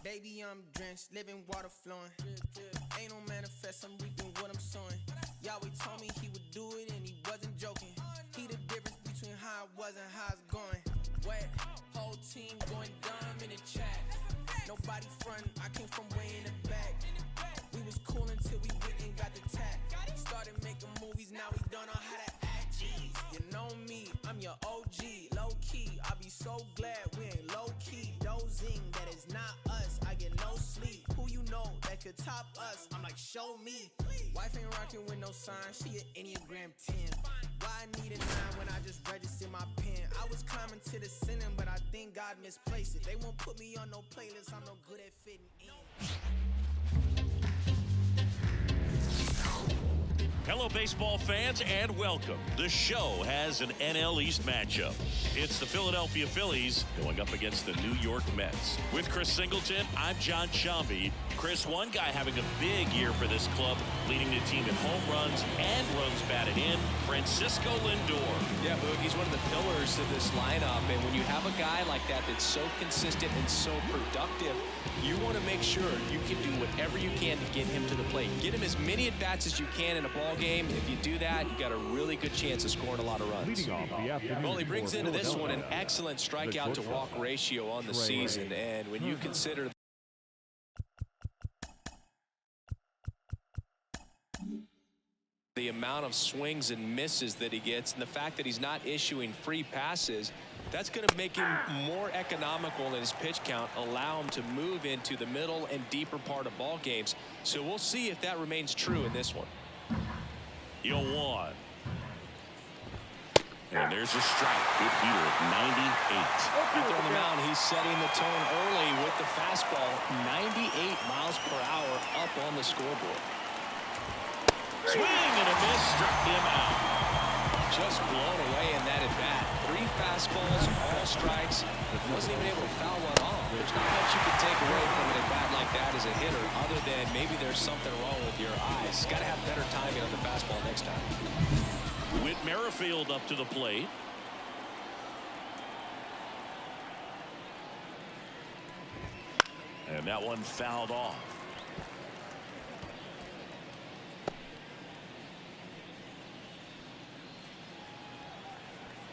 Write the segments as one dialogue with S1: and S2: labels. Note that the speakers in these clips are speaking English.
S1: Baby, I'm drenched, living water flowing. Ain't no manifest, I'm reaping what I'm sowing. Yahweh told me he would do it and he wasn't joking. He the difference between how it was and how it's going. Wet, whole team going dumb in the chat. Nobody frontin', I came from way in the back. We was cool until we went and got the tap. Started making movies, now we don't know how to act. Jeez, you know me, I'm your OG, low key. I be so glad we ain't low key. Dozing, that is not us. I get no sleep. Who you know that could top us? I'm like, show me. Wife ain't rocking with no sign. She an Enneagram 10. Why I need a 9 when I just registered my pen? I was climbing to the ceiling, but I think God misplaced it. They won't put me on no playlist. I'm no good at fitting in.
S2: Hello, baseball fans, and welcome. The show has an NL East matchup. It's the Philadelphia Phillies going up against the New York Mets. With Chris Singleton, I'm John Shambi. Chris, one guy having a big year for this club, leading the team in home runs and runs batted in, Francisco Lindor.
S3: Yeah, Boog, he's one of the pillars of this lineup, and when you have a guy like that that's so consistent and so productive, you want to make sure you can do whatever you can to get him to the plate. Get him as many at-bats as you can in a ball game. If you do that, you've got a really good chance of scoring a lot of runs. Well, he brings into this one an excellent strikeout to walk ratio on the season, and when you consider the amount of swings and misses that he gets and the fact that he's not issuing free passes, that's going to make him more economical in his pitch count, allow him to move into the middle and deeper part of ball games. So we'll see if that remains true in this one.
S2: 0-1. And there's a strike. Good heater at 98.
S3: After on the mound, he's setting the tone early with the fastball. 98 miles per hour up on the scoreboard.
S2: Swing and a miss, struck him out.
S3: Just blown away in that at-bat. 3 fastballs, all strikes. Wasn't even able to foul one off. There's not much you can take away from an at-bat like that as a hitter, other than maybe there's something wrong with your eyes. Got to have better timing on the fastball next time.
S2: Whit Merrifield up to the plate. And that one fouled off.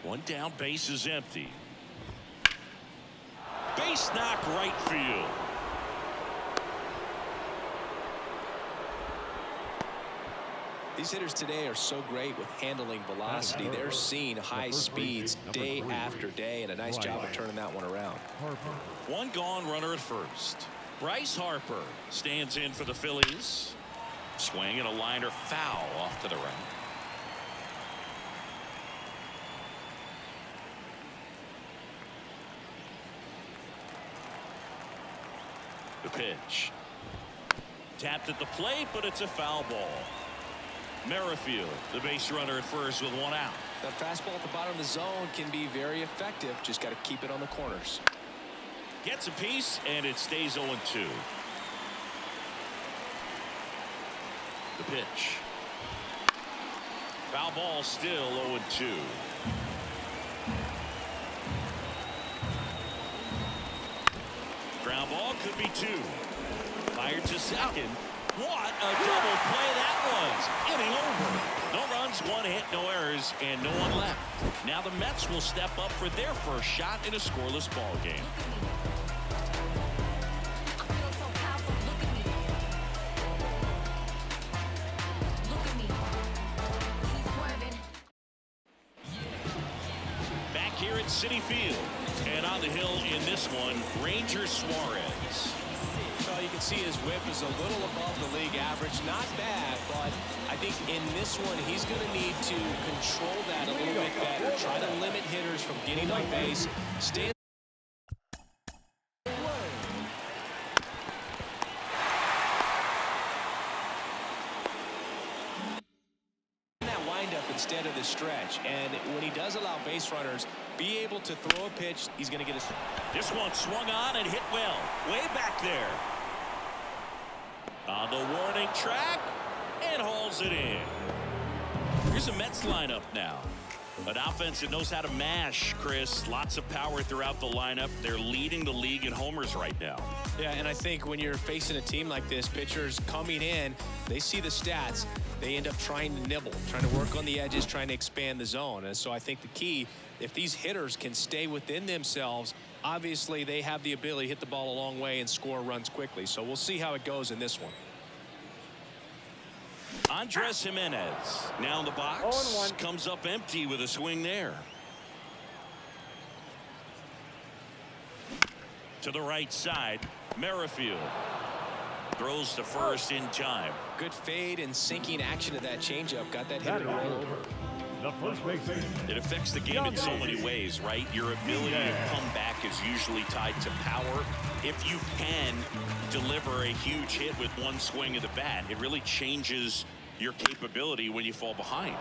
S2: One down, base is empty. Base knock, right field.
S3: These hitters today are so great with handling velocity. They're seeing high speeds day after day, and a nice job of turning that one around.
S2: One gone, runner at first. Bryce Harper stands in for the Phillies. Swing and a liner foul off to the right. The pitch. Tapped at the plate, but it's a foul ball. Merrifield, the base runner at first with one out.
S3: That fastball at the bottom of the zone can be very effective. Just got to keep it on the corners.
S2: Gets a piece, and it stays 0-2. The pitch. Foul ball, still 0-2. Ground ball, could be 2. Fired to second. What a double play that was. Inning over. No runs, 1 hit, no errors, and no one left. Now the Mets will step up for their first shot in a scoreless ball game. Back here at Citi Field. And on the hill in this one, Ranger Suarez.
S3: Well, you can see his whip is a little above the league average. Not bad, but I think in this one, he's going to need to control that a little bit better. Try to limit hitters from getting on base. Stay instead of the stretch, and when he does allow base runners be able to throw a pitch, he's going to get his.
S2: This one swung on and hit well, way back there. On the warning track and hauls it in. Here's the Mets lineup now. An offense that knows how to mash, Chris. Lots of power throughout the lineup. They're leading the league in homers right now.
S3: Yeah, and I think when you're facing a team like this, pitchers coming in, they see the stats. They end up trying to nibble, trying to work on the edges, trying to expand the zone. And so I think the key, if these hitters can stay within themselves, obviously they have the ability to hit the ball a long way and score runs quickly. So we'll see how it goes in this one.
S2: Andres Jimenez now in the box, comes up empty with a swing there. To the right side, Merrifield throws to first in time.
S3: Good fade and sinking action of that changeup. Got that hitter to roll over.
S2: It affects the game in so many ways, right? Your ability to come back is usually tied to power. If you can deliver a huge hit with one swing of the bat, it really changes your capability when you fall behind.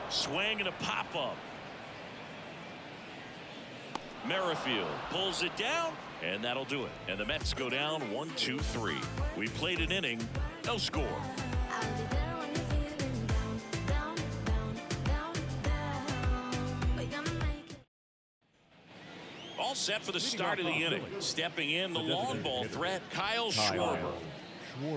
S2: Swing and a pop-up. Merrifield pulls it down, and that'll do it. And the Mets go down 1-2-3. We played an inning, no score. All set for the start of the inning. Stepping in, the long ball threat, Kyle Schwarber.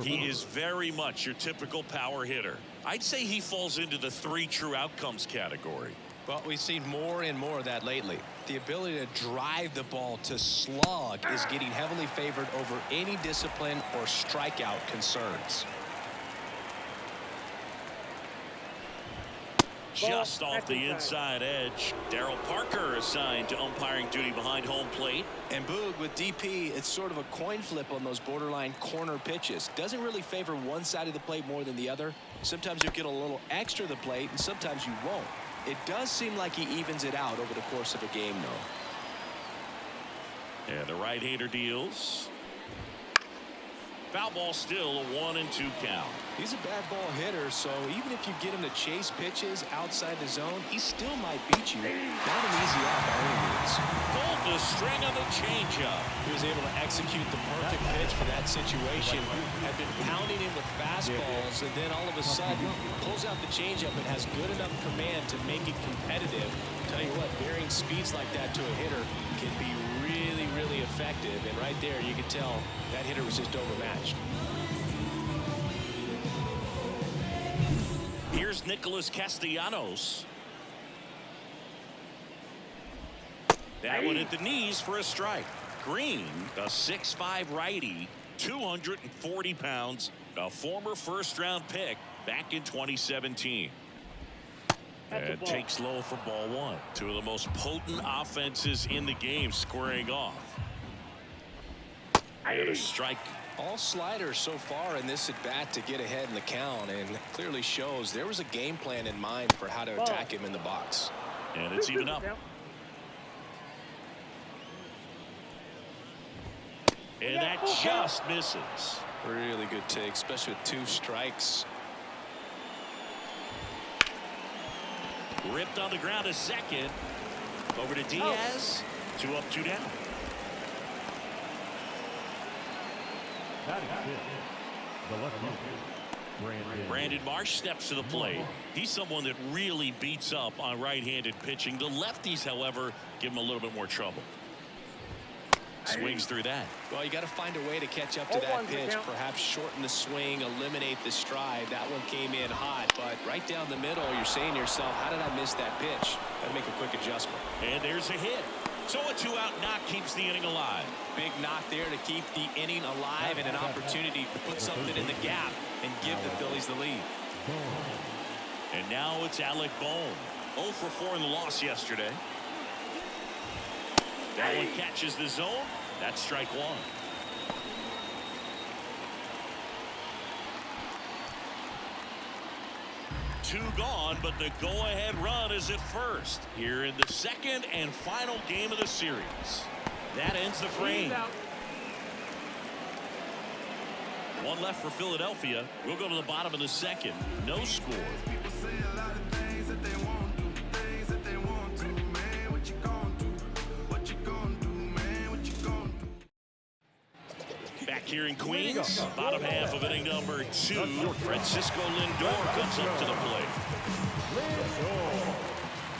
S2: He is very much your typical power hitter. I'd say he falls into the 3 true outcomes category.
S3: Well, we've seen more and more of that lately. The ability to drive the ball to slug is getting heavily favored over any discipline or strikeout concerns.
S2: Just off the inside edge. Darryl Parker assigned to umpiring duty behind home plate.
S3: And Boog, with DP, it's sort of a coin flip on those borderline corner pitches. Doesn't really favor one side of the plate more than the other. Sometimes you'll get a little extra the plate, and sometimes you won't. It does seem like he evens it out over the course of a game, though.
S2: And the right-hander deals. Foul ball still, a 1-2 count.
S3: He's a bad ball hitter, so even if you get him to chase pitches outside the zone, he still might beat you. Not an easy out by any means.
S2: Pulled the string on the changeup.
S3: He was able to execute the perfect pitch for that situation. Had been pounding him with fastballs, and then all of a sudden pulls out the changeup and has good enough command to make it competitive. Tell you what, varying speeds like that to a hitter can be really, really effective. And right there, you can tell that hitter was just overmatched.
S2: Here's Nicholas Castellanos. That one at the knees for a strike. Green, a 6'5" righty, 240 pounds, a former first-round pick back in 2017. And takes low for ball 1. Two of the most potent offenses in the game squaring off. And a strike.
S3: All sliders so far in this at-bat to get ahead in the count, and clearly shows there was a game plan in mind for how to attack him in the box.
S2: And it's even up. And that just misses.
S3: Really good take, especially with 2 strikes.
S2: Ripped on the ground a second. Over to Diaz. 2 up, 2 down. Brandon Marsh steps to the plate. He's someone that really beats up on right-handed pitching. The lefties, however, give him a little bit more trouble. Swings through that.
S3: Well, you got to find a way to catch up to that pitch. Perhaps shorten the swing, eliminate the stride. That one came in hot, but right down the middle, you're saying to yourself, how did I miss that pitch? Got to make a quick adjustment.
S2: And there's a hit. So a 2-out knock keeps the inning alive.
S3: Big knock there to keep the inning alive and an opportunity to put something in the gap and give the Phillies the lead.
S2: And now it's Alec Bohm. 0 for 4 in the loss yesterday. That one catches the zone. That's strike 1. Two gone, but the go-ahead run is at first here in the second and final game of the series. That ends the frame. One left for Philadelphia. We'll go to the bottom of the second. No score. Back here in Queens, bottom half of inning number 2. Francisco Lindor comes up to the plate.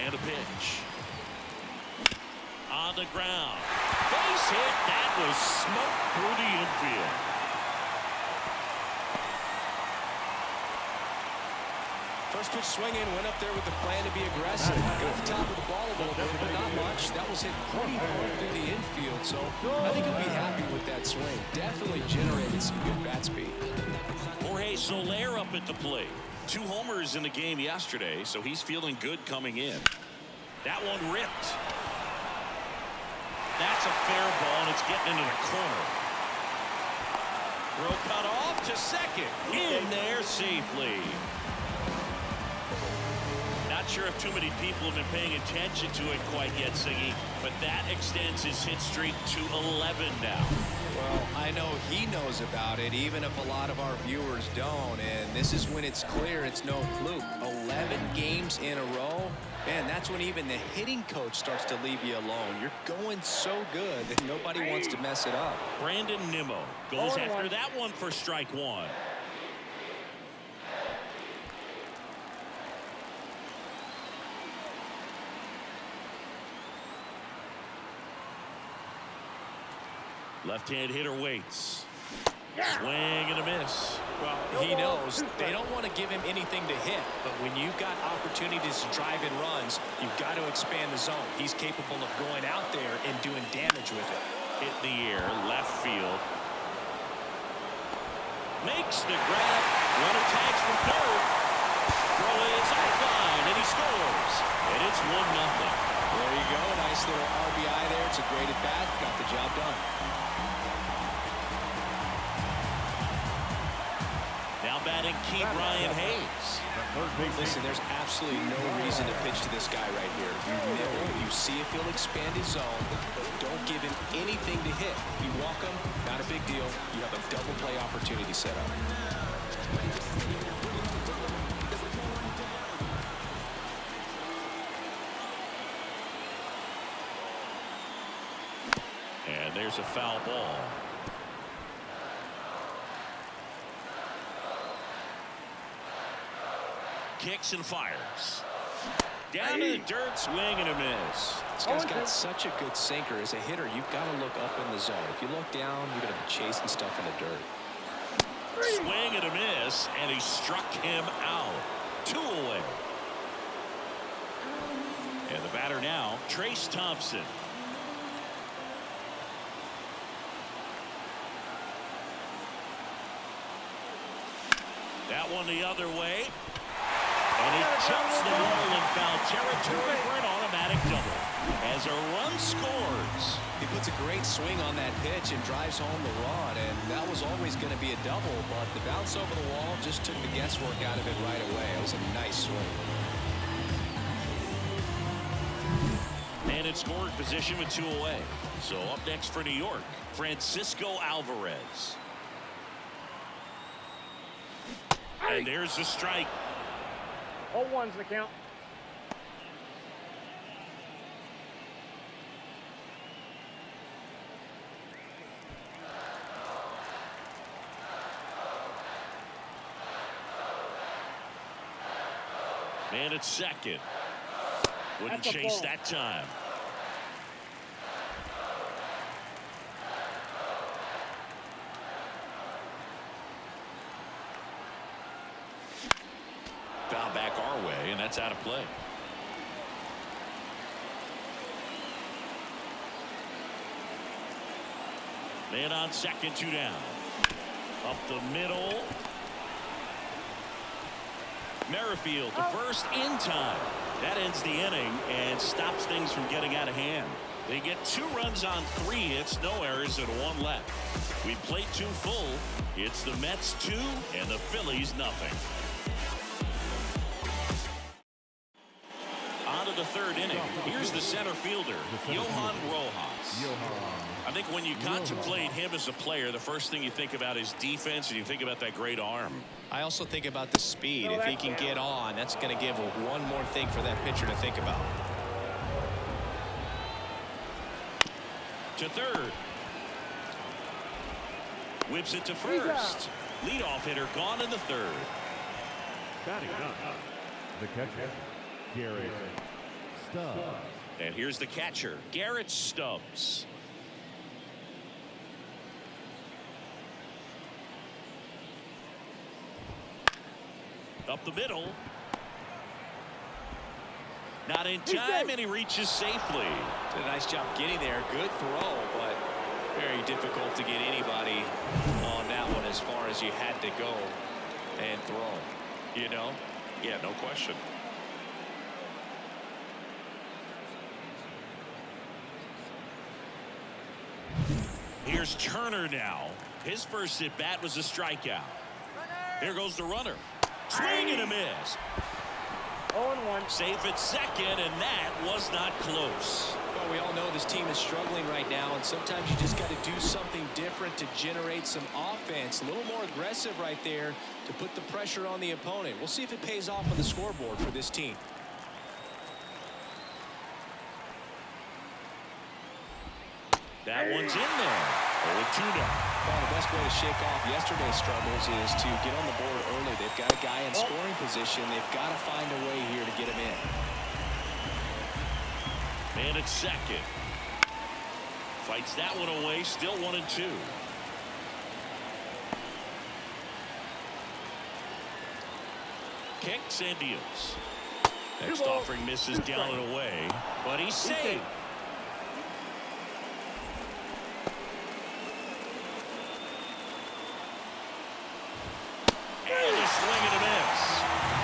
S2: And a pitch. On the ground. Base hit. That was smoked through the infield.
S3: First pitch swinging, went up there with the plan to be aggressive. Go at the top of the ball a little bit, but not much. That was hit pretty hard through the infield, so I think he'll be happy with that swing. Definitely generated some good bat speed.
S2: Jorge Soler up at the plate. 2 homers in the game yesterday, so he's feeling good coming in. That one ripped. That's a fair ball, and it's getting into the corner. Throw cut off to second. In there safely. Not sure if too many people have been paying attention to it quite yet, Siggy, but that extends his hit streak to 11 now.
S3: Well, I know he knows about it, even if a lot of our viewers don't, and this is when it's clear it's no fluke. 11 games in a row, man, that's when even the hitting coach starts to leave you alone. You're going so good that nobody wants to mess it up.
S2: Brandon Nimmo goes after that one for strike 1. Left-hand hitter waits. Swing and a miss.
S3: Well, he knows they don't want to give him anything to hit, but when you've got opportunities to drive in runs, you've got to expand the zone. He's capable of going out there and doing damage with it.
S2: Hit in the air, left field. Makes the grab. Runner tags from third. Throw is offline, and he scores. And it's 1-0.
S3: There you go. Nice little RBI there. It's a great at-bat. Got the job done.
S2: Now batting Keith Ryan Hayes.
S3: Listen, there's absolutely no reason to pitch to this guy right here. You see if he'll expand his zone, but don't give him anything to hit. You walk him, not a big deal. You have a double play opportunity set up.
S2: And there's a foul ball. Kicks and fires. Down to the dirt, swing and a miss.
S3: This guy's got such a good sinker. As a hitter, you've got to look up in the zone. If you look down, you're going to be chasing stuff in the dirt.
S2: Swing and a miss, and he struck him out. 2 away. And the batter now, Trace Thompson. That one the other way. And he jumps the wall in foul territory for an automatic double. As a run scores.
S3: He puts a great swing on that pitch and drives home the run, and that was always going to be a double, but the bounce over the wall just took the guesswork out of it right away. It was a nice swing.
S2: Man in scoring position with 2 away. So up next for New York, Francisco Alvarez. And there's the strike.
S4: 0-1's the count.
S2: Man at second. Wouldn't chase that time. Foul back our way, and that's out of play. Man on second, 2 down. Up the middle. Merrifield to first in time. That ends the inning and stops things from getting out of hand. They get 2 runs on 3 hits, no errors, and 1 left. We played 2 full. It's the Mets 2 and the Phillies nothing. On to the 3rd inning. Here's the center fielder, Johan Rojas. I think when you contemplate him as a player, the first thing you think about is defense, and you think about that great arm.
S3: I also think about the speed. If he can get on, that's going to give one more thing for that pitcher to think about.
S2: To third. Whips it to first. Leadoff hitter gone in the 3rd.
S5: Batting up, the catcher, Gary
S2: And here's the catcher, Garrett Stubbs. Up the middle. Not in time, and he reaches safely.
S3: Did a nice job getting there. Good throw, but very difficult to get anybody on that one as far as you had to go and throw. You know?
S2: Yeah, no question. Here's Turner now. His first at bat was a strikeout. Here goes the runner. Swing and a miss.
S4: 0-1.
S2: Safe at second, and that was not close.
S3: Well, we all know this team is struggling right now, and sometimes you just got to do something different to generate some offense. A little more aggressive right there to put the pressure on the opponent. We'll see if it pays off on the scoreboard for this team.
S2: That one's in there. 0-2 now.
S3: Well, the best way to shake off yesterday's struggles is to get on the board early. They've got a guy in scoring position. They've got to find a way here to get him in.
S2: Man at second. Fights that one away. Still 1-2. Kicks and deals. Next offering misses down and away, but he's safe. And a swing and a miss.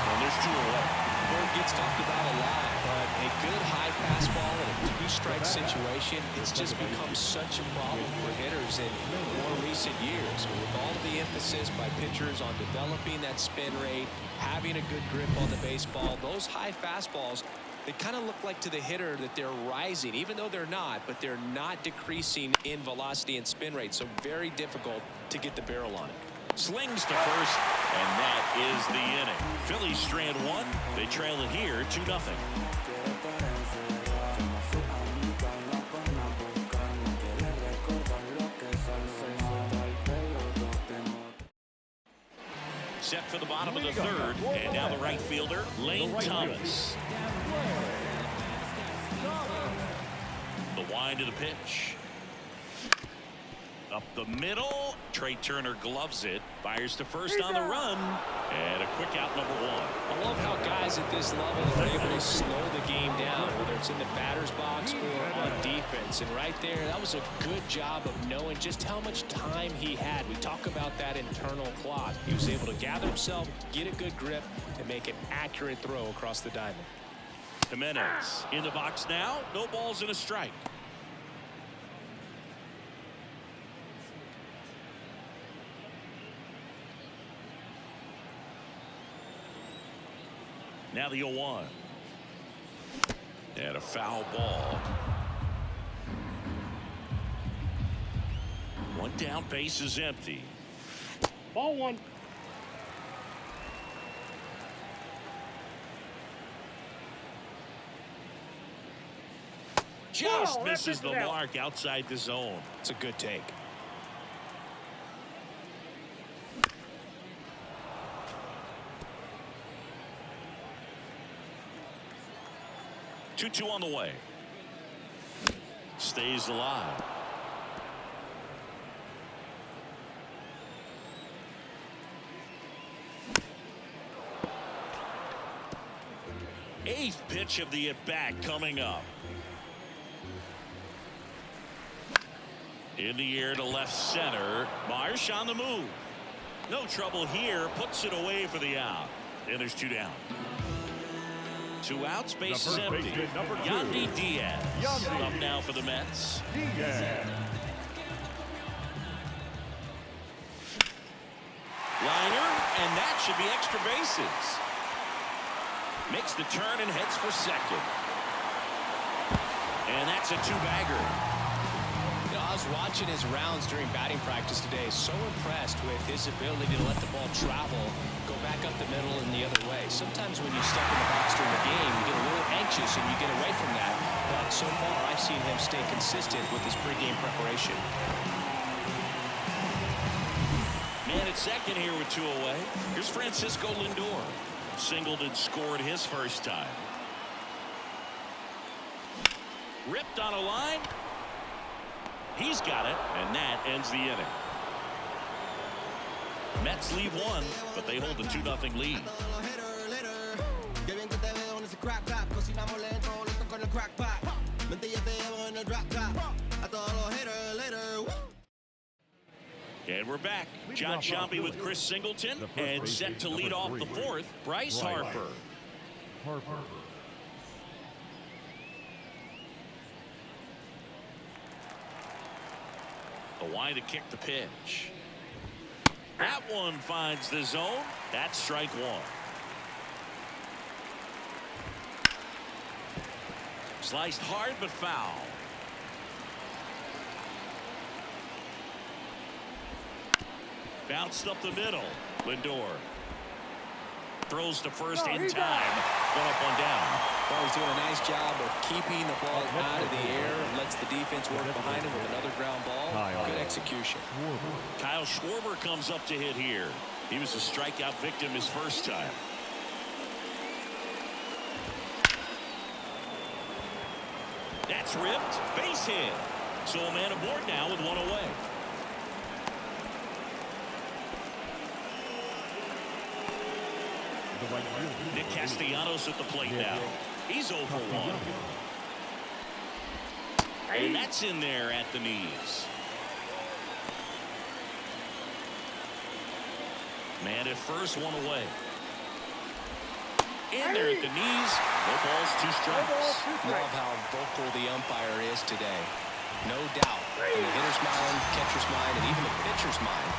S2: And there's 2 away.
S3: Bird gets talked about a lot, but a good high fastball in a 2-strike situation, it's just become such a problem for hitters in more recent years. With all of the emphasis by pitchers on developing that spin rate, having a good grip on the baseball, those high fastballs, they kind of look like to the hitter that they're rising, even though they're not, but they're not decreasing in velocity and spin rate, so very difficult to get the barrel on it.
S2: Slings to first, and that is the inning. Phillies strand 1. They trail it here 2-0. Set for the bottom of the 3rd, and now the right fielder, Lane Thomas. The wind of the pitch. Up the middle. Trey Turner gloves it. Fires to first on the run. And a quick out, number 1.
S3: I love how guys at this level are able to slow the game down, whether it's in the batter's box or on defense. And right there, that was a good job of knowing just how much time he had. We talk about that internal clock. He was able to gather himself, get a good grip, and make an accurate throw across the diamond.
S2: Jimenez in the box now. No balls and a strike. Now the 0-1. And a foul ball. 1 down, base is empty.
S4: Ball 1.
S2: Just misses the mark outside the zone.
S3: It's a good take.
S2: Two on the way. Stays alive. Eighth pitch of the at-bat coming up. In the air to left center. Marsh on the move. No trouble here. Puts it away for the out. And there's 2 down. 2 outs, base is empty. Yandy Diaz up now for the Mets. Liner, and that should be extra bases. Makes the turn and heads for second. And that's a 2-bagger.
S3: You know, I was watching his rounds during batting practice today. So impressed with his ability to let the ball travel, go back up the middle and the other way. Sometimes when you step in the box during the game, you get a little anxious and you get away from that. But so far, I've seen him stay consistent with his pregame preparation.
S2: Man at second here with 2 away. Here's Francisco Lindor. Singled and scored his first time. Ripped on a line. He's got it, and that ends the inning. Mets leave one, but they hold a 2-0 lead. And we're back. John Sciambi with Chris Singleton, and set to lead off the fourth, Bryce Harper. The wide to kick the pitch. That one finds the zone. That's strike one. Sliced hard but foul. Bounced up the middle. Lindor throws to first in time. One up, one down.
S3: Well, he's doing a nice job of keeping the ball out of the air and lets the defense work behind him with another ground ball. Good execution.
S2: Kyle Schwarber comes up to hit here. He was a strikeout victim his first time. That's ripped. Base hit. So a man aboard now with one away. Nick Castellanos at the plate now. He's 0 for 1. And that's in there at the knees. Man at first, one away. In there at the knees. No balls, 2 strikes.
S3: Love how vocal the umpire is today. No doubt in the hitter's mind, catcher's mind, and even the pitcher's mind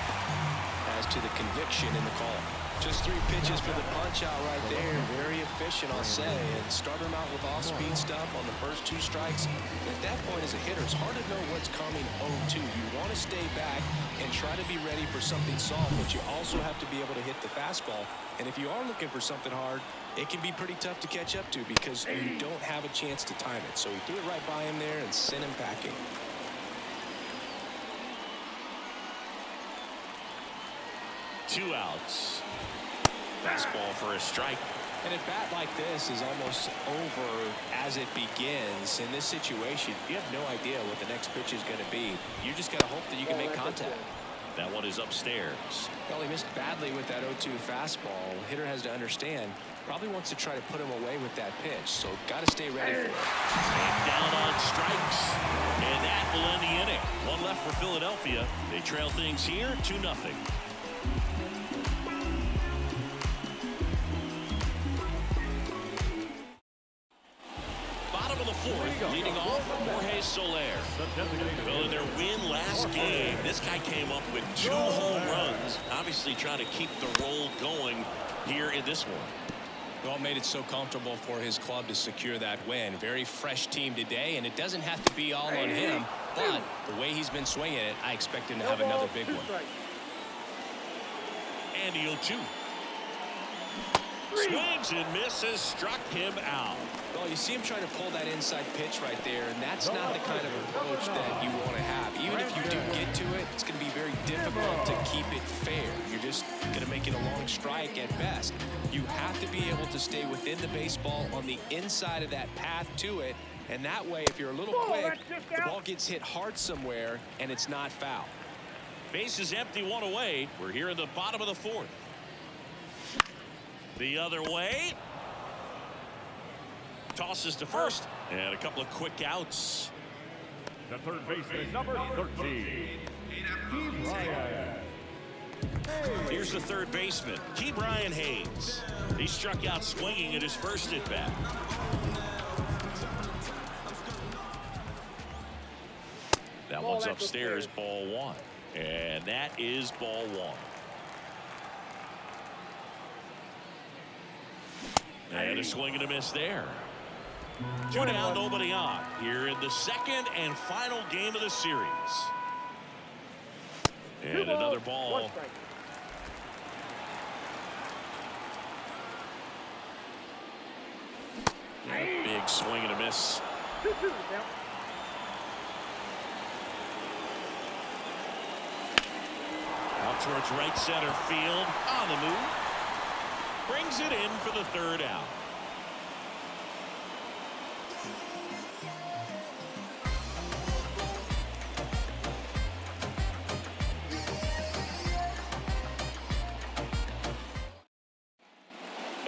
S3: as to the conviction in the call. Just 3 pitches for the punch out right there. Very efficient, I'll say. And started him out with off-speed stuff on the first 2 strikes. At that point, as a hitter, it's hard to know what's coming 0-2. You want to stay back and try to be ready for something soft, but you also have to be able to hit the fastball. And if you are looking for something hard, it can be pretty tough to catch up to because you don't have a chance to time it. So he threw it right by him there and sent him packing.
S2: Two outs. Fastball for a strike.
S3: And a bat like this is almost over as it begins. In this situation, you have no idea what the next pitch is going to be. You just got to hope that you can make contact.
S2: That one is upstairs.
S3: Well, he missed badly with that 0-2 fastball. The hitter has to understand. Probably wants to try to put him away with that pitch. So got to stay ready for it.
S2: And down on strikes. And that will end the inning. One left for Philadelphia. They trail things here 2-0. Fourth, leading off Jorge Soler. Well, in their win last game, this guy came up with 2 home runs. Obviously trying to keep the roll going here in this one.
S3: Well, made it so comfortable for his club to secure that win. Very fresh team today, and it doesn't have to be all on him. But the way he's been swinging it, I expect him to have another big one.
S2: And the 0-2. Swings and misses, struck him out.
S3: Well, you see him trying to pull that inside pitch right there, and that's not the kind of approach that you want to have. Even if you do get to it, it's going to be very difficult to keep it fair. You're just going to make it a long strike at best. You have to be able to stay within the baseball on the inside of that path to it, and that way, if you're a little quick, the ball gets hit hard somewhere, and it's not foul.
S2: Base is empty, one away. We're here in the bottom of the fourth. The other way. Tosses to first. And a couple of quick outs.
S5: The third baseman, number 13.
S2: Here's the third baseman, Ke'Bryan Hayes. He struck out swinging at his first at bat. That one's upstairs, ball 1. And that is ball 1. And a swing and a miss there. 2 down, nobody on. Here in the second and final game of the series. And another ball. Big swing and a miss. Out towards right center field. On the move. Brings it in for the third out.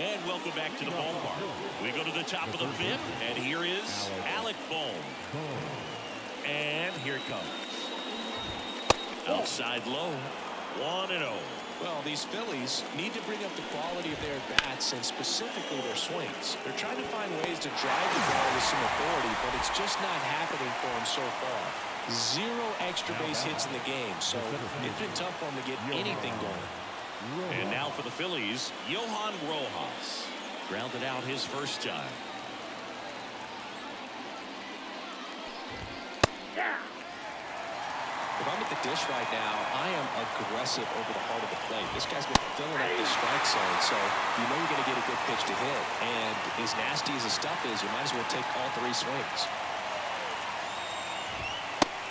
S2: And welcome back to the ballpark. We go to the top of the fifth, and here is Alec Bohm. And here it comes. Outside low, 1-0.
S3: Well, these Phillies need to bring up the quality of their bats and specifically their swings. They're trying to find ways to drive the ball with some authority, but it's just not happening for them so far. 0 extra base hits in the game, so it's been tough for them to get anything going.
S2: And now for the Phillies, Johan Rojas. Grounded out his first time.
S3: If I'm at the dish right now, I am aggressive over the heart of the plate. This guy's been filling up the strike zone, so you know you're going to get a good pitch to hit. And as nasty as the stuff is, you might as well take all 3 swings.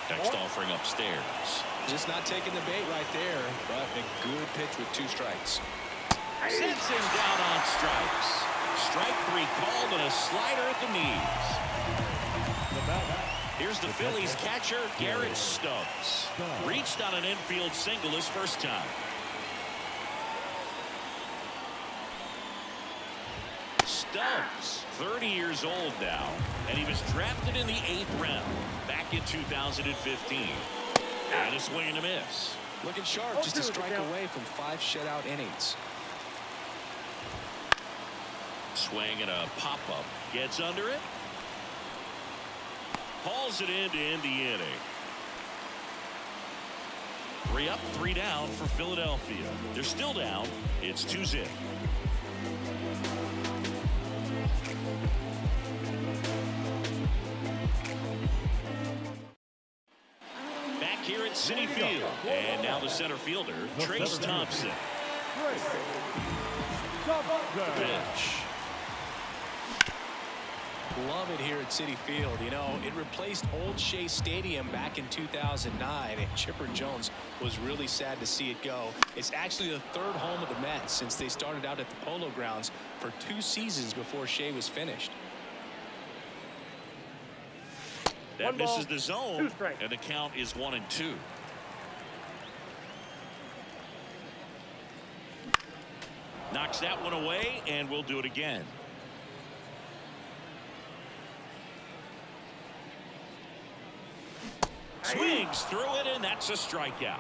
S2: Next offering upstairs.
S3: Just not taking the bait right there, but a good pitch with 2 strikes.
S2: Sends him down on strikes. Strike 3 called and a slider at the knees. Here's the Phillies catcher, Garrett Stubbs. Reached on an infield single his first time. Stubbs, 30 years old now, and he was drafted in the 8th round back in 2015. And a swing and a miss.
S3: Looking sharp, just a strike away from 5 shutout innings.
S2: Swing and a pop-up. Gets under it. Hauls it in to end the inning. 3 up, 3 down for Philadelphia. They're still down. It's 2-0. Back here at Citi Field. And now the center fielder, Trace Thompson. Pitch.
S3: Love it here at Citi Field. You know, it replaced Old Shea Stadium back in 2009, and Chipper Jones was really sad to see it go. It's actually the 3rd home of the Mets since they started out at the Polo Grounds for 2 seasons before Shea was finished.
S2: That misses the zone, and the count is 1-2. Knocks that one away, and we'll do it again. Swings through it, and that's a strikeout.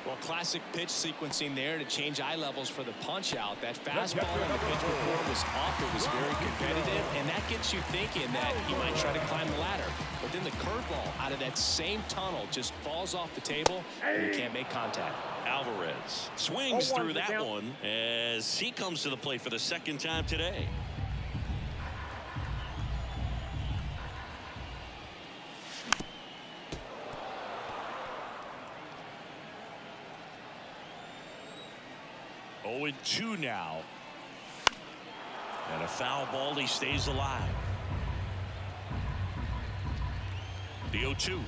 S3: Well, classic pitch sequencing there to change eye levels for the punch out. That fastball on the pitch before was off. It was very competitive, and that gets you thinking that he might try to climb the ladder. But then the curveball out of that same tunnel just falls off the table, and he can't make contact.
S2: Alvarez swings through that one as he comes to the plate for the 2nd time today. Oh, 2 now. And a foul ball. He stays alive. The 0-2.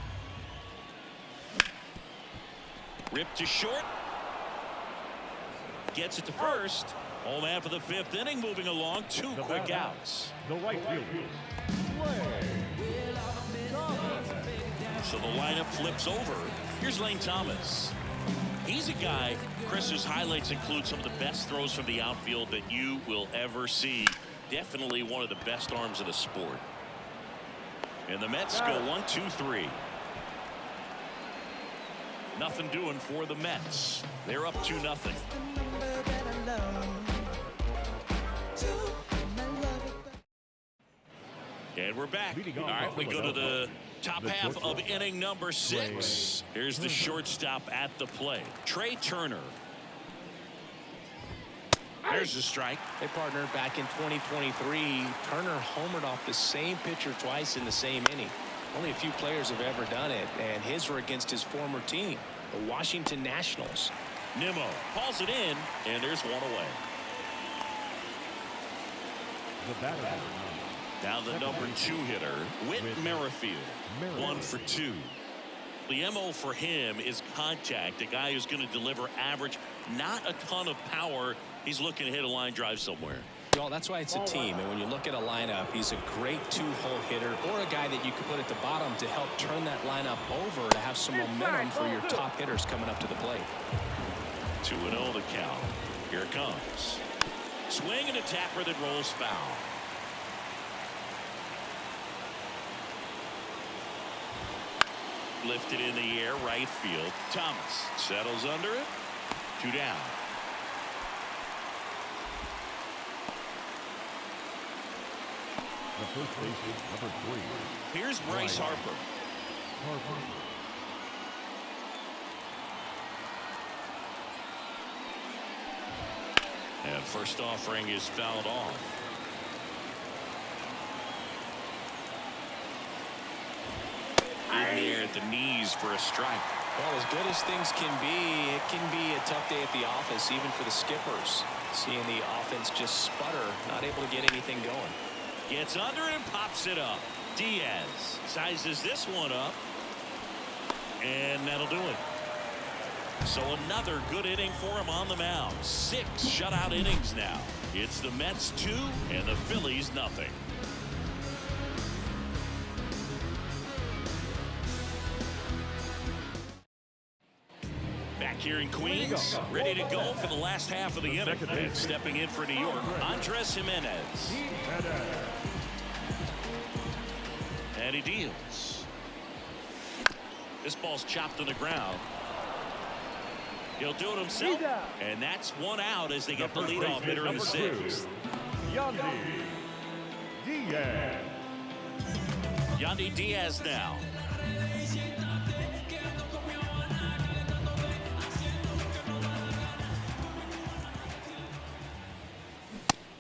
S2: Ripped to short. Gets it to first. Home man for the 5th inning. Moving along. 2 quick outs.
S5: The right fielder.
S2: So the lineup flips over. Here's Lane Thomas. He's a guy, Chris, whose highlights include some of the best throws from the outfield that you will ever see. Definitely one of the best arms of the sport. And the Mets go 1-2-3. Nothing doing for the Mets. They're up 2-0. And we're back. All right, we go to the top half of inning number 6. Here's the shortstop at the plate, Trey Turner. There's the strike.
S3: Hey, partner, back in 2023, Turner homered off the same pitcher twice in the same inning. Only a few players have ever done it, and his were against his former team, the Washington Nationals.
S2: Nimmo hauls it in, and there's one away.
S5: The batter.
S2: Now the number 2 hitter, Whit Merrifield, 1 for 2. The MO for him is contact, a guy who's going to deliver average, not a ton of power. He's looking to hit a line drive somewhere.
S3: Well, that's why it's a team, and when you look at a lineup, he's a great 2-hole hitter or a guy that you could put at the bottom to help turn that lineup over to have some momentum for your top hitters coming up to the plate.
S2: 2-0 the count. Here it comes. Swing and a tapper that rolls foul. Lifted in the air, right field. Thomas settles under it. 2 down.
S5: The first baseman, number 3.
S2: Here's Bryce Harper. And first offering is fouled off. In there at the knees for a strike.
S3: Well, as good as things can be, it can be a tough day at the office, even for the skippers. Seeing the offense just sputter, not able to get anything going.
S2: Gets under and pops it up. Diaz sizes this one up. And that'll do it. So another good inning for him on the mound. 6 shutout innings now. It's the Mets 2 and the Phillies nothing. Back here in Queens, ready to go for the last half of the inning. And stepping in for New York, Andres Jimenez. And he deals. This ball's chopped on the ground. He'll do it himself. And that's 1 out as they get the leadoff hitter in the 6th. Yandy Diaz now.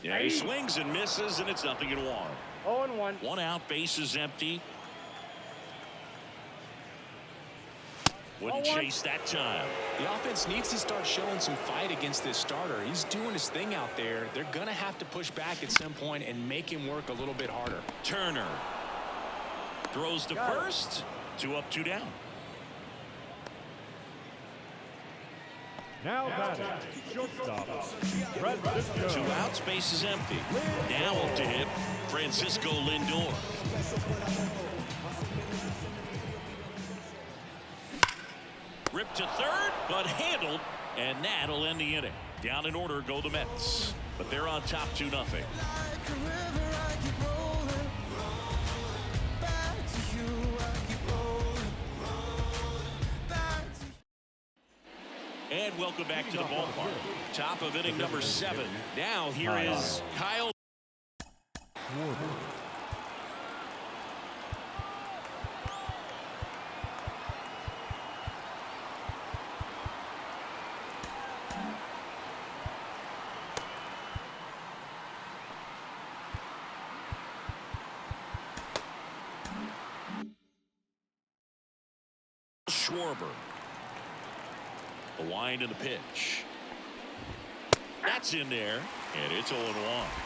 S2: Yeah, he swings and misses, and it's 0-1.
S4: 0-1.
S2: 1 out, bases empty. Wouldn't chase that time.
S3: The offense needs to start showing some fight against this starter. He's doing his thing out there. They're going to have to push back at some point and make him work a little bit harder.
S2: Turner throws to first. 2 up, 2 down.
S5: Now batting, shortstop, Francisco.
S2: 2 outs, base is empty. Now up to hit, Francisco Lindor. Ripped to third, but handled, and that'll end the inning. Down in order go the Mets, but they're on top 2-0. And welcome back to the ballpark. Top of inning number 7. Now here is Kyle Schwarber. The wind and the pitch. That's in there, and it's 0-1.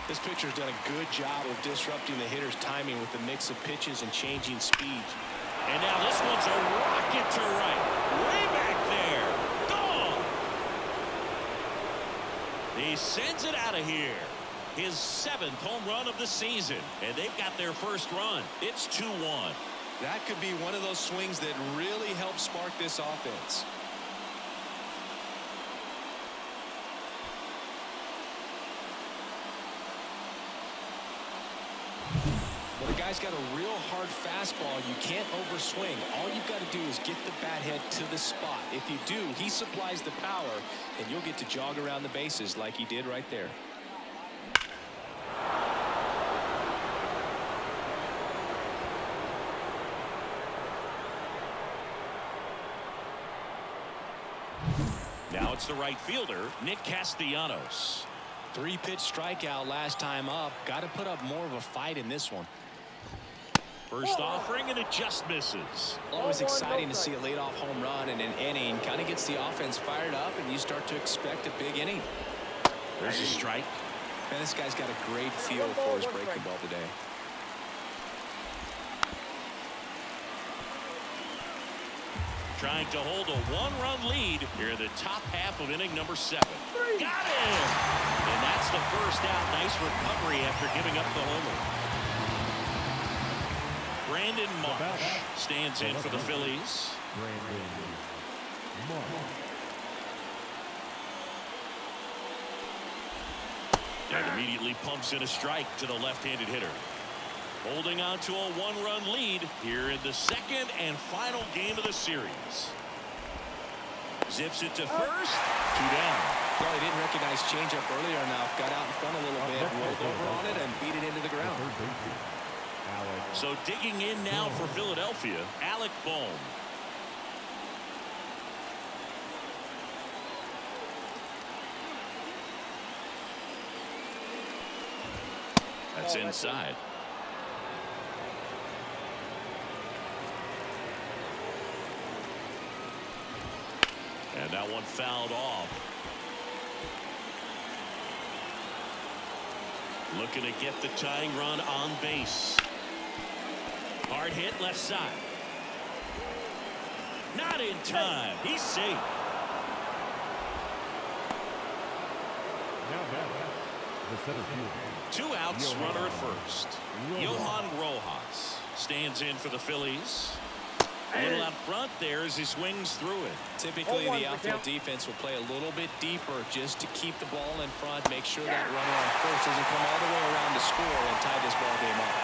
S3: This pitcher's done a good job of disrupting the hitter's timing with the mix of pitches and changing speed.
S2: And now this one's a rocket to right. Way back there. Gone. He sends it out of here. His 7th home run of the season, and they've got their first run. It's 2-1.
S3: That could be one of those swings that really helps spark this offense. Well, the guy's got a real hard fastball. You can't overswing. All you've got to do is get the bat head to the spot. If you do, he supplies the power, and you'll get to jog around the bases like he did right there.
S2: Now it's the right fielder, Nick Castellanos.
S3: 3-pitch strikeout last time up. Got to put up more of a fight in this one.
S2: First offering, and it just misses.
S3: Always exciting to see a leadoff home run in an inning. Kind of gets the offense fired up, and you start to expect a big inning.
S2: There's a strike.
S3: Man, this guy's got a great feel for his breaking ball today.
S2: Trying to hold a 1-run lead here in the top half of inning number 7. Got him! And that's the first out. Nice recovery after giving up the homer. Brandon Marsh stands in for the Phillies. And immediately pumps in a strike to the left-handed hitter. Holding on to a one-run lead here in the second and final game of the series. Zips it to first. 2 down.
S3: Well, he didn't recognize changeup earlier enough. Got out in front a little bit, rolled over on it, and beat it into the ground.
S2: So digging in now for Philadelphia, Alec Bohm. That's inside. And that one fouled off. Looking to get the tying run on base. Hard hit left side. Not in time. He's safe. Two outs, runner at first. Johan Rojas stands in for the Phillies. A little out front there as he swings through it.
S3: Typically, the outfield defense will play a little bit deeper just to keep the ball in front, make sure that runner on first doesn't come all the way around to score and tie this ball game up.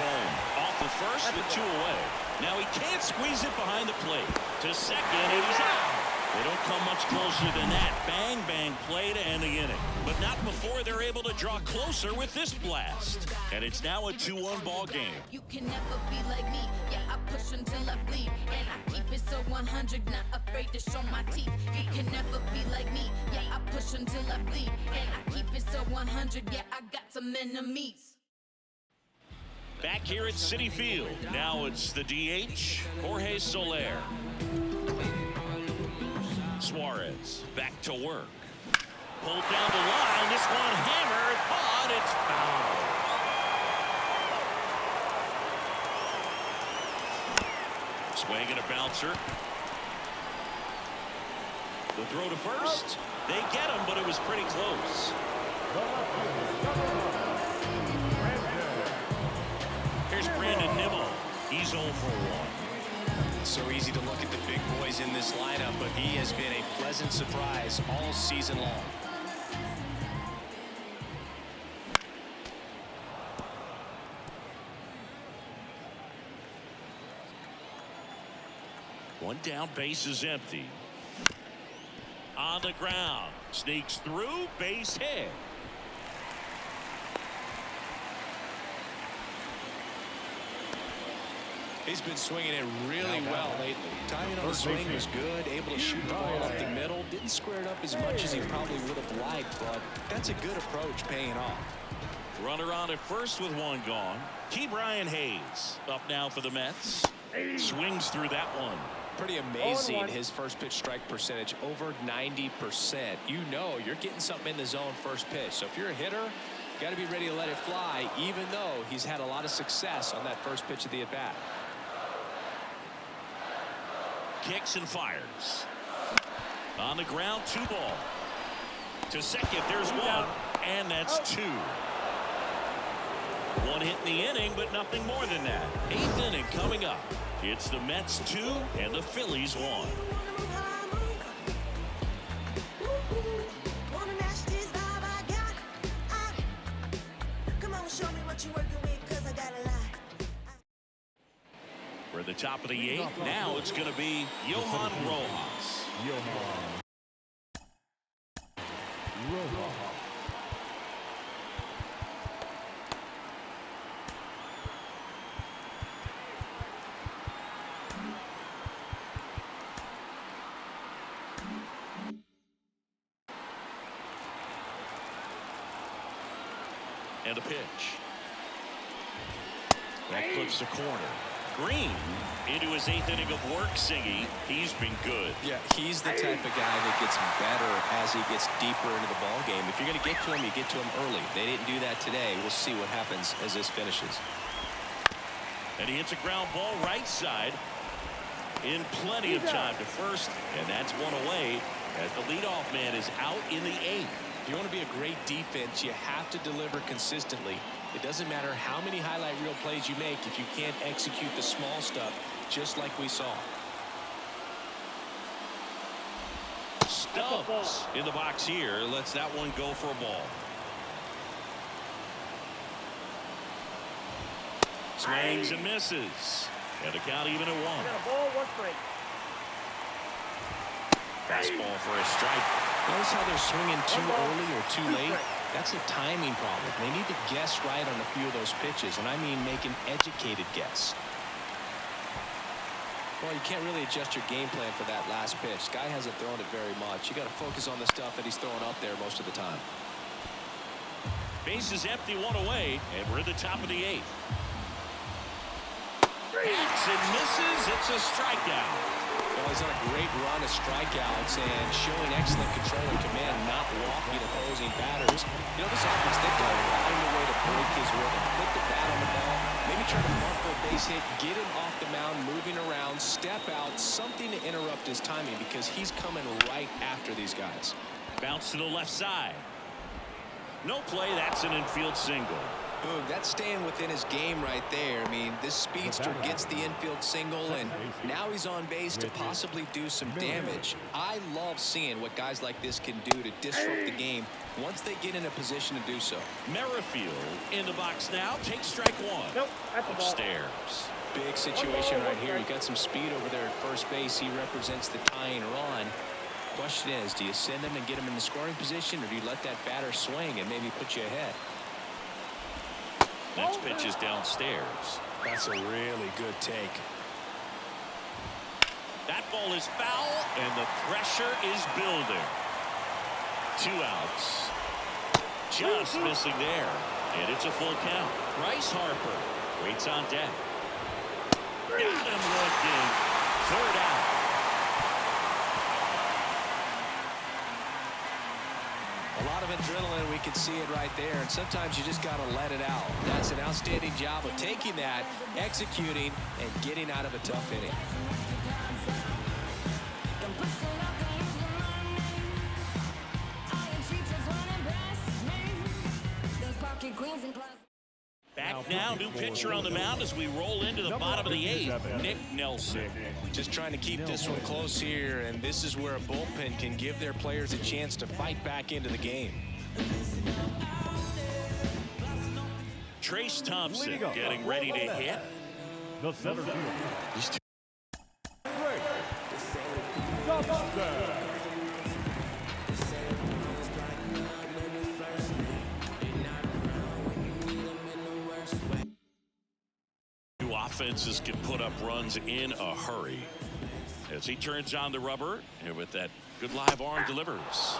S2: Boom. Off the first with 2 away. Now he can't squeeze it behind the plate. To second, and he's out. They don't come much closer than that. Bang, bang play to end the inning. But not before they're able to draw closer with this blast. And it's now a 2-1 ball game.
S6: You can never be like me. Yeah, I push until I bleed. And I keep it so 100, not afraid to show my teeth. You can never be like me. Yeah, I push until I bleed. And I keep it so 100. Yeah, I got some enemies.
S2: Back here at Citi Field. Now it's the DH, Jorge Soler. Suarez back to work. Pulled down the line. This one hammered, but it's foul. Swing and a bouncer. The throw to first. They get him, but it was pretty close. Here's Brandon Nimmo. He's 0 for 1.
S3: So easy to look at the big boys in this lineup, but he has been a pleasant surprise all season long.
S2: One down, base is empty. On the ground, sneaks through, base hit.
S3: He's been swinging it really well lately. Timing on the swing was good, able to shoot the ball up the middle. Didn't square it up as much as he probably would have liked, but that's a good approach paying off.
S2: Runner on at first with 1 gone. Ke'Bryan Hayes up now for the Mets. Swings through that one.
S3: Pretty amazing, his first pitch strike percentage, over 90%. You know you're getting something in the zone first pitch. So if you're a hitter, got to be ready to let it fly, even though he's had a lot of success on that first pitch of the at-bat.
S2: Kicks and fires. On the ground, 2 ball. To second, there's 1, and that's 2. 1 hit in the inning, but nothing more than that. 8th inning coming up. It's the Mets 2 and the Phillies 1. For the top of the 8th, now it's going to be Johan Rojas. And a pitch. That clips the corner. Green into his 8th inning of work, Singy. He's been good.
S3: Yeah, he's the type of guy that gets better as he gets deeper into the ball game. If you're going to get to him, you get to him early. They didn't do that today. We'll see what happens as this finishes.
S2: And he hits a ground ball right side in plenty of time to first, and that's 1 away as the leadoff man is out in the 8th.
S3: If you want to be a great defense, you have to deliver consistently. It doesn't matter how many highlight reel plays you make if you can't execute the small stuff, just like we saw.
S2: Stubbs in the box here lets that one go for a ball. Swings and misses. And the count even at 1.
S4: Got a ball, 1 strike.
S2: Fastball for a strike.
S3: Notice how they're swinging too early or too late? That's a timing problem. They need to guess right on a few of those pitches, and I mean make an educated guess. Well, you can't really adjust your game plan for that last pitch. Guy hasn't thrown it very much. You got to focus on the stuff that he's throwing up there most of the time.
S2: Base is empty, 1 away, and we're at the top of the 8th. Hits and misses. It's a strikeout.
S3: Well, he's on a great run of strikeouts and showing excellent control and command, not walking opposing batters. You know, this offense, they've got to find a way to break his rhythm. Put the bat on the ball, maybe try to mark for a base hit, get him off the mound, moving around, step out, something to interrupt his timing because he's coming right after these guys.
S2: Bounce to the left side. No play. That's an infield single.
S3: Boom, that's staying within his game right there. I mean, this speedster gets the infield single, and now he's on base to possibly do some damage. I love seeing what guys like this can do to disrupt the game once they get in a position to do so.
S2: Merrifield in the box now. Takes strike 1.
S4: Nope, that's a ball.
S2: Upstairs.
S3: Big situation right here. You got some speed over there at first base. He represents the tying run. Question is, do you send him and get him in the scoring position, or do you let that batter swing and maybe put you ahead?
S2: Next pitch is downstairs.
S3: That's a really good take.
S2: That ball is foul, and the pressure is building. 2 outs. Just missing there, and it's a full count. Bryce Harper waits on deck. Got him looking. 3rd out.
S3: A lot of adrenaline, we can see it right there, and sometimes you just got to let it out. That's an outstanding job of taking that, executing, and getting out of a tough inning.
S2: Back now, new pitcher on the mound as we roll into the bottom of the 8th, Nick Nelson.
S3: Just trying to keep this one close here, and this is where a bullpen can give their players a chance to fight back into the game.
S2: Trace Thompson getting ready to hit.
S5: The center fielder.
S2: He's too offenses can put up runs in a hurry as he turns on the rubber, and with that good live arm delivers.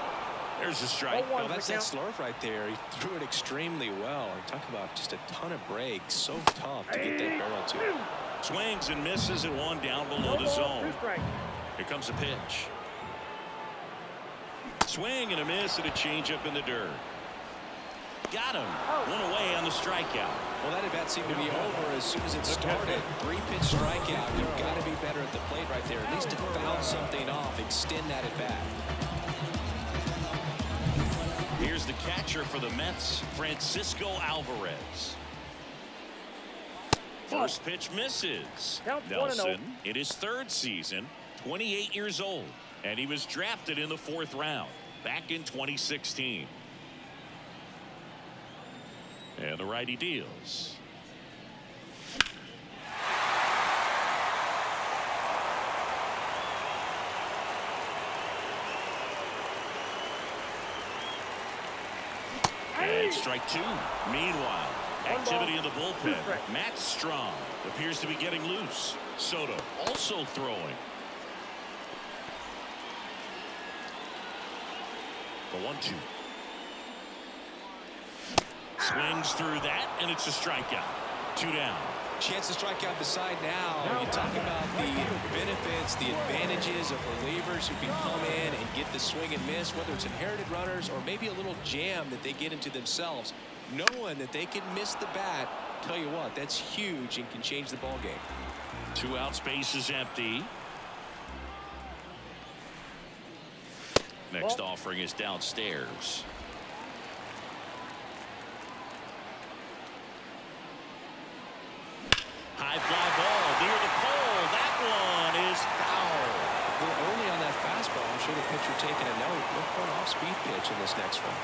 S2: There's a strike.
S3: Well, that's that slurve right there. He threw it extremely well. Talk about just a ton of breaks. So tough to get that barrel to.
S2: Swings and misses at 1 down below the zone. Here comes a pitch. Swing and a miss and a changeup in the dirt. Got him. 1 away on the strikeout.
S3: Well, that at-bat seemed to be over as soon as it started. 3-pitch strikeout. You've got to be better at the plate right there. At least to foul something off, extend that at-bat.
S2: Here's the catcher for the Mets, Francisco Alvarez. First pitch misses. Nelson in his 3rd season, 28 years old, and he was drafted in the 4th round back in 2016. And the righty deals. And strike 2. Meanwhile, activity in the bullpen. Matt Strong appears to be getting loose. Soto also throwing. The 1-2. Swings through that, and it's a strikeout. 2 down.
S3: Chance to strike out the side now. You talk about the benefits, the advantages of relievers who can come in and get the swing and miss, whether it's inherited runners or maybe a little jam that they get into themselves. Knowing that they can miss the bat, tell you what, that's huge and can change the ball game.
S2: 2 outs, base is empty. Next offering is downstairs. High fly ball near the pole. That one is foul.
S3: We're only on that fastball. I'm sure the pitcher taking a note. Look for an off-speed pitch in this next one.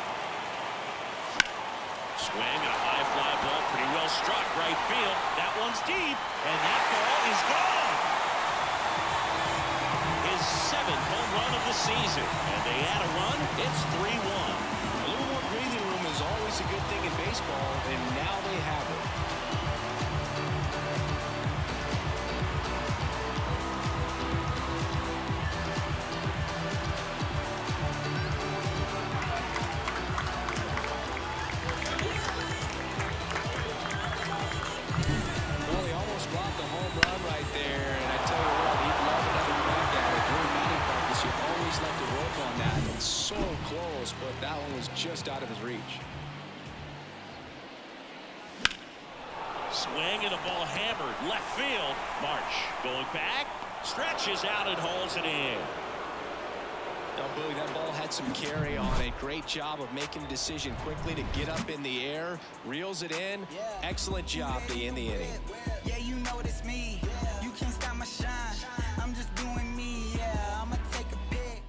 S2: Swing and a high fly ball, pretty well struck right field. That one's deep, and that ball is gone. His 7th home run of the season, and they add a run. It's 3-1.
S3: A little more breathing room is always a good thing in baseball, and now they have it. Well, he almost dropped a home run right there, and I tell you what, he'd love another crack at it. During batting practice, you always like to work on that. It's so close, but that one was just out of his reach.
S2: Swing and a ball hammered left field. March going back, stretches out and hauls it in.
S3: Now, Billy, that ball had some carry on it. Great job of making the decision quickly to get up in the air, reels it in. Excellent job to end the inning.
S7: Yeah, you know it's me. You can't stop my shine. I'm just doing me. Yeah, I'ma take a pic.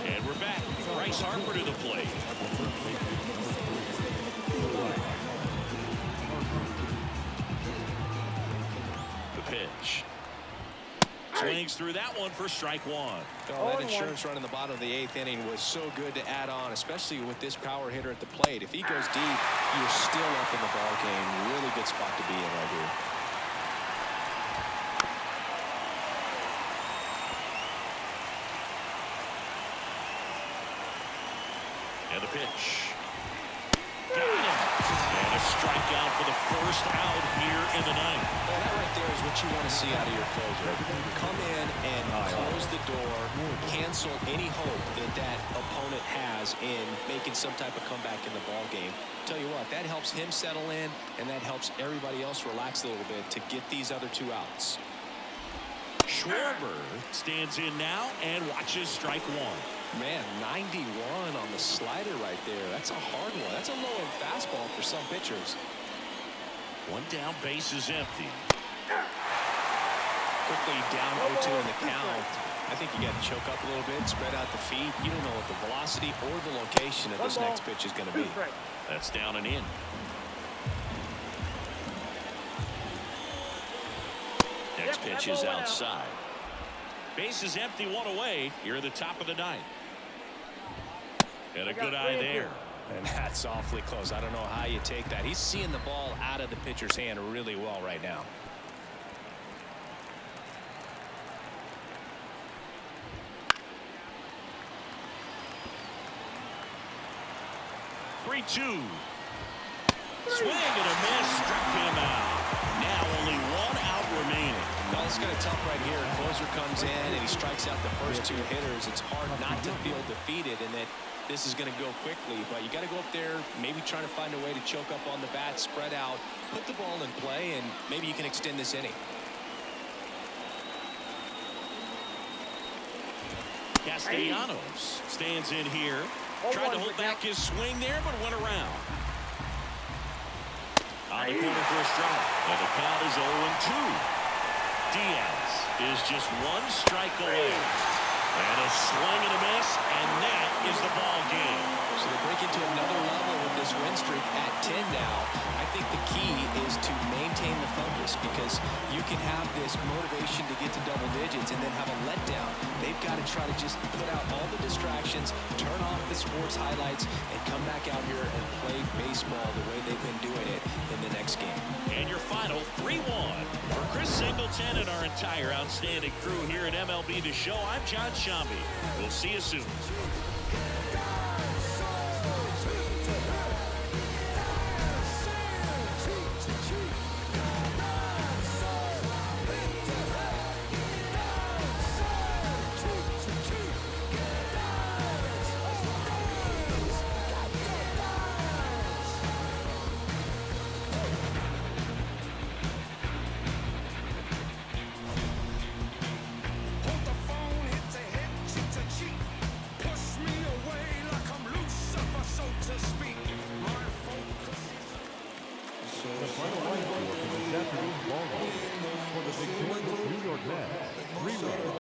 S2: And we're back. Bryce Harper to the plate. The pitch. Swings through that one for strike one.
S3: Oh, that insurance run in the bottom of the 8th inning was so good to add on, especially with this power hitter at the plate. If he goes deep, you're still up in the ball game. Really good spot to be in right here.
S2: And the pitch. Got him. And a strikeout for the first out here in the ninth.
S3: Well, that right there is what you want to see out of your closer. Come in and close the door, cancel any hope that opponent has in making some type of comeback in the ball game. Tell you what, that helps him settle in, and that helps everybody else relax a little bit to get these other 2 outs.
S2: Schwarber stands in now and watches strike one.
S3: Man, 91 on the slider right there. That's a hard one. That's a low-end fastball for some pitchers.
S2: One down, base is empty.
S3: Quickly down 0-2 in the count. I think you got to choke up a little bit, spread out the feet. You don't know what the velocity or the location of this next pitch is going to be.
S2: That's down and in. Next pitch is outside. Base is empty, 1 away. Here at the top of the 9th. And a good eye there.
S3: And that's awfully close. I don't know how you take that. He's seeing the ball out of the pitcher's hand really well right now.
S2: Swing and a miss, struck him out. Now only 1 out remaining.
S3: Well, it's going to tough right here. Closer comes in and he strikes out the first 2 hitters. It's hard not to feel defeated and that this is going to go quickly, but you got to go up there, maybe trying to find a way to choke up on the bat, spread out, put the ball in play, and maybe you can extend this inning.
S2: Castellanos stands in here. Tried to hold back his swing there, but went around. On the corner for a strike. And the count is 0-2. Diaz is just 1 strike away. And a swing and a miss, and that is the ball game.
S3: So they break into another level with this win streak at 10 now. I think the key is to maintain the focus because you can have this motivation to get to double digits and then have a letdown. They've got to try to just put out all the distractions, turn off the sports highlights, and come back out here and play baseball the way they've been doing it in the next game.
S2: And your final 3-1. For Chris Singleton and our entire outstanding crew here at MLB The Show, I'm John Shambi. We'll see you soon.
S5: victorious New York Mets 3-1.